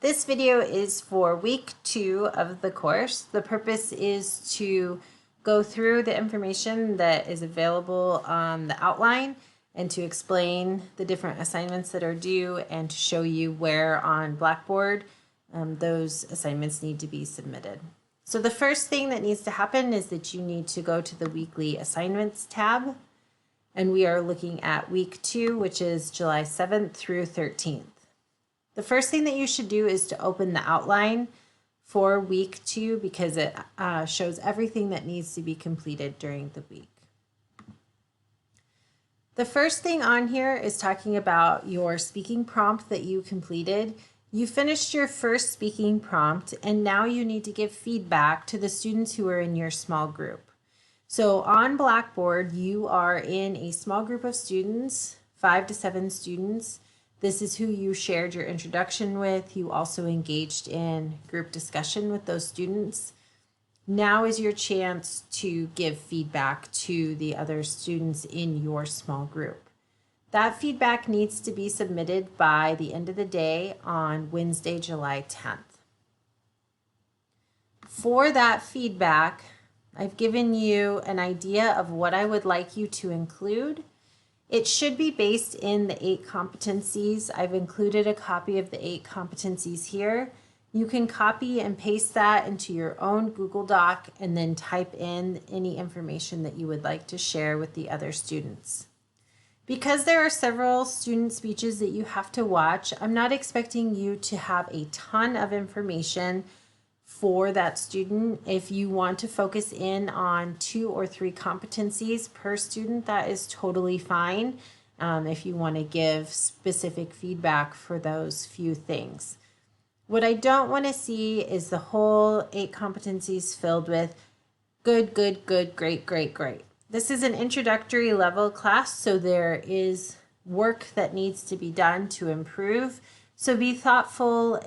This video is for week 2 of the course. The purpose is to go through the information that is available on the outline and to explain the different assignments that are due and to show you where on Blackboard those assignments need to be submitted. So the first thing that needs to happen is that you need to go to the weekly assignments tab, and we are looking at week 2, which is July 7th through 13th. The first thing that you should do is to open the outline for week 2 because it shows everything that needs to be completed during the week. The first thing on here is talking about your speaking prompt that you completed. You finished your first speaking prompt and now you need to give feedback to the students who are in your small group. So on Blackboard, you are in a small group of students, 5 to 7 students. This is who you shared your introduction with. You also engaged in group discussion with those students. Now is your chance to give feedback to the other students in your small group. That feedback needs to be submitted by the end of the day on Wednesday, July 10th. For that feedback, I've given you an idea of what I would like you to include. It should be based in the 8 competencies. I've included a copy of the 8 competencies here. You can copy and paste that into your own Google Doc and then type in any information that you would like to share with the other students. Because there are several student speeches that you have to watch, I'm not expecting you to have a ton of information for that student. If you want to focus in on 2 or 3 competencies per student, that is totally fine. If you want to give specific feedback for those few things. What I don't want to see is the whole 8 competencies filled with good, good, good, great, great, great. This is an introductory level class, so there is work that needs to be done to improve. So be thoughtful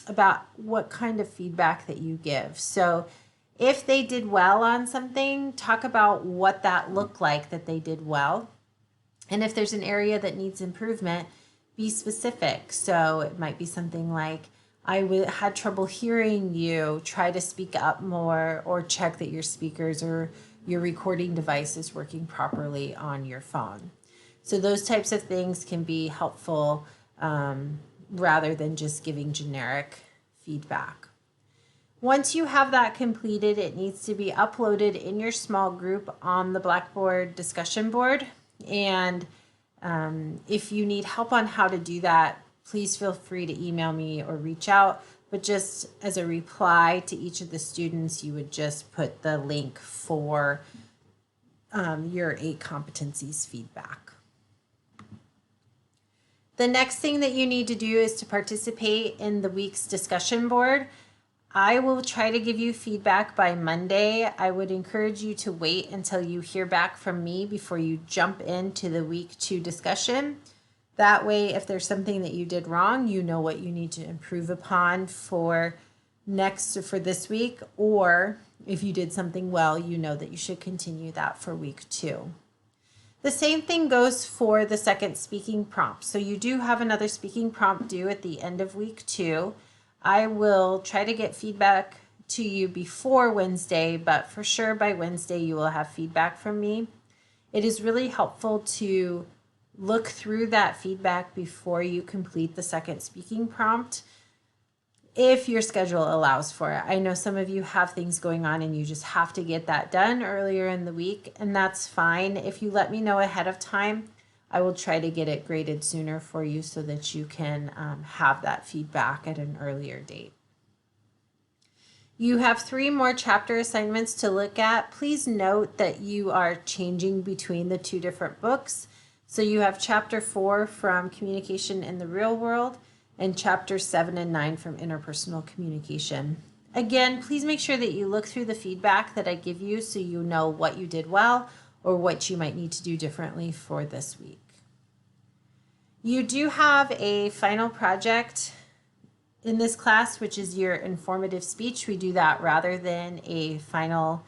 about what kind of feedback that you give. So if they did well on something, talk about what that looked like that they did well. And if there's an area that needs improvement, be specific. So it might be something like, I had trouble hearing you, try to speak up more, or check that your speakers or your recording device is working properly on your phone. So those types of things can be helpful rather than just giving generic feedback. Once you have that completed, it needs to be uploaded in your small group on the Blackboard discussion board. And if you need help on how to do that, please feel free to email me or reach out. But just as a reply to each of the students, you would just put the link for your 8 competencies feedback. The next thing that you need to do is to participate in the week's discussion board. I will try to give you feedback by Monday. I would encourage you to wait until you hear back from me before you jump into the week 2 discussion. That way, if there's something that you did wrong, you know what you need to improve upon for this week, or if you did something well, you know that you should continue that for week 2. The same thing goes for the second speaking prompt. So you do have another speaking prompt due at the end of week 2. I will try to get feedback to you before Wednesday, but for sure by Wednesday you will have feedback from me. It is really helpful to look through that feedback before you complete the second speaking prompt, if your schedule allows for it. I know some of you have things going on and you just have to get that done earlier in the week, and that's fine. If you let me know ahead of time, I will try to get it graded sooner for you so that you can have that feedback at an earlier date. You have 3 more chapter assignments to look at. Please note that you are changing between the 2 different books. So you have chapter 4 from Communication in the Real World and chapter 7 and 9 from Interpersonal Communication. Again, please make sure that you look through the feedback that I give you so you know what you did well or what you might need to do differently for this week. You do have a final project in this class, which is your informative speech. We do that rather than a final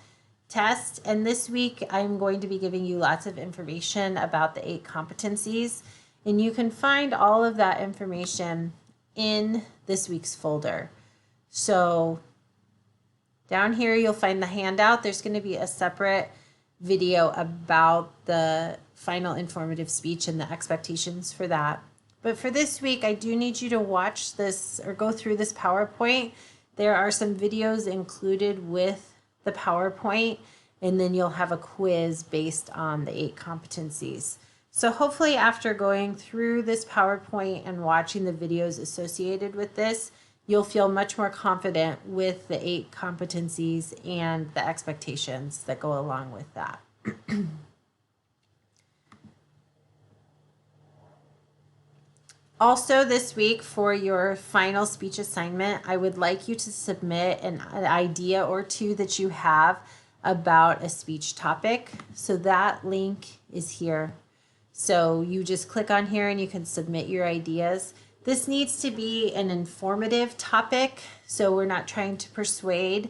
test. And this week, I'm going to be giving you lots of information about the 8 competencies. And you can find all of that information in this week's folder. So down here, you'll find the handout. There's going to be a separate video about the final informative speech and the expectations for that. But for this week, I do need you to watch this or go through this PowerPoint. There are some videos included with the PowerPoint, and then you'll have a quiz based on the 8 competencies. So hopefully after going through this PowerPoint and watching the videos associated with this, you'll feel much more confident with the 8 competencies and the expectations that go along with that. Also this week for your final speech assignment, I would like you to submit an idea or two that you have about a speech topic. So that link is here. So you just click on here and you can submit your ideas. This needs to be an informative topic, so we're not trying to persuade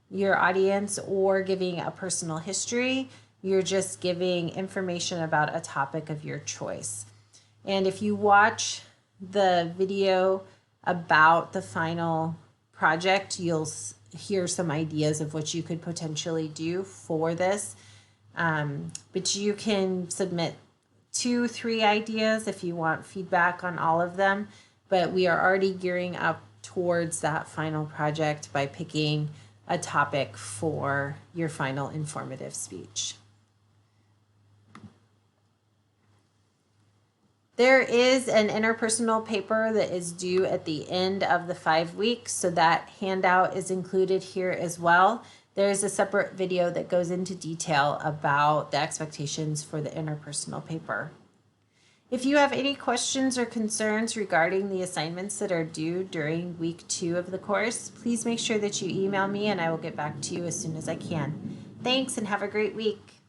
your audience or giving a personal history. You're just giving information about a topic of your choice. And if you watch the video about the final project, you'll hear some ideas of what you could potentially do for this. But you can submit 2-3 ideas if you want feedback on all of them, but we are already gearing up towards that final project by picking a topic for your final informative speech. There is an interpersonal paper that is due at the end of the 5 weeks, so that handout is included here as well. There is a separate video that goes into detail about the expectations for the interpersonal paper. If you have any questions or concerns regarding the assignments that are due during week 2 of the course, please make sure that you email me and I will get back to you as soon as I can. Thanks and have a great week.